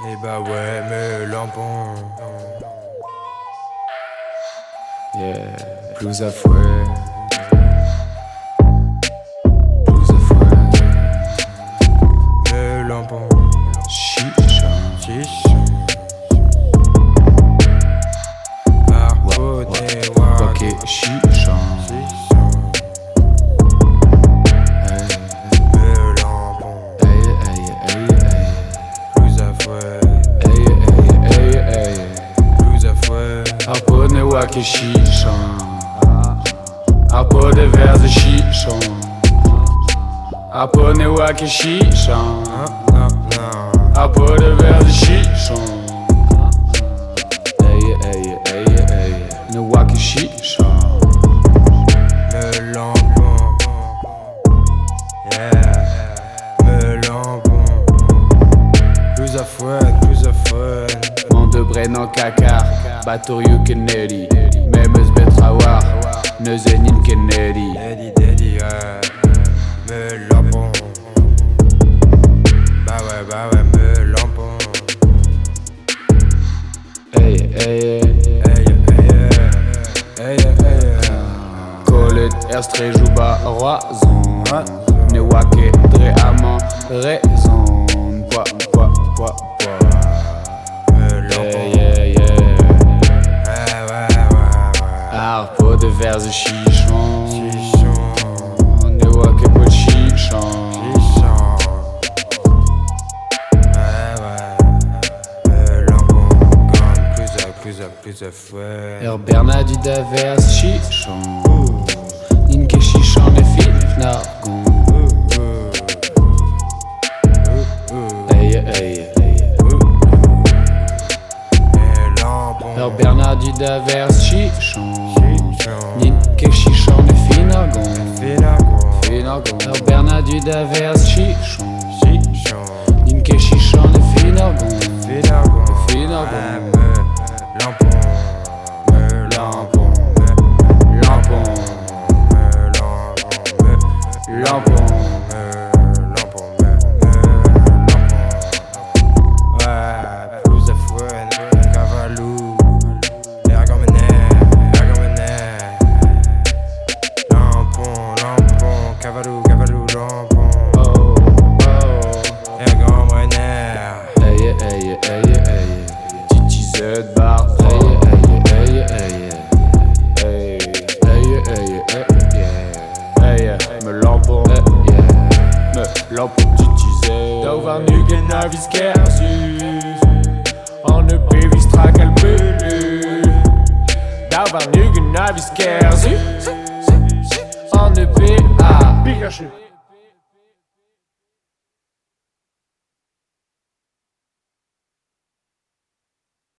Et bah ouais, me lampon. Yeah, blues à fouet. Blues à fouet. Me lampon. Chicha. Chicha. Arcodé, Waké, chicha. chicha. Me lampon. Hey, hey, hey, hey. Blues à fouet. Hey, hey, hey, hey. Blues à fouet. Arpone waké, chicha. Arpone verse chicha. Arpone waké, chicha. Non, non. Arpone verse chicha. Hey, hey, hey, hey. Ne waké, chicha. Me lampon. Yeah. Me lampon. Blues à fouet, blues à fouet. Mon de Brennan Kakar, Batorio Kennedy, Memes Betrawar, Neuzenin Kennedy. Daddy, ouais. Me lampon. Bah ouais, me lampon. Hey, hey, hey. Hey, hey, hey. Colet, Erstre, Jouba, Roison. Newake, Dre, Amant, Raison. Poids. Me lampon. Yeah, yeah. Ouais. Harpo de verse chichon. Chichon. Newake, Poids chichon. Chichon. Ouais. Me lampon. Comme plus à fouet. Bernadette verse chichon. Ninke chichon et Philippe Nargon. Hey, hey, hey. Me lampon. Bernadette verse chichon. Chichon. Ninke chichon et Finagon. Finagon. Bernadette verse chichon. Chichon. Ninke chichon et Finagon. Finagon. Finagon. Me lampon. Me lampon. Me lampon. Me lampon. Lampon. Ouais, plus à fouet, cavalou. Ergomené. Lampon, cavalou, lampon. Oh, oh. Ergomené. Hey, hey, hey, hey. Titi Z bar. Hey, hey, hey, hey. Hey, hey, hey, hey. Hey, me lampon. Me lampon, Titi Z. Dover Nugen Avis Kersus. En EP Vistra Calpulu. Dover Nugen Avis Kersus. En EP A. Pikachu.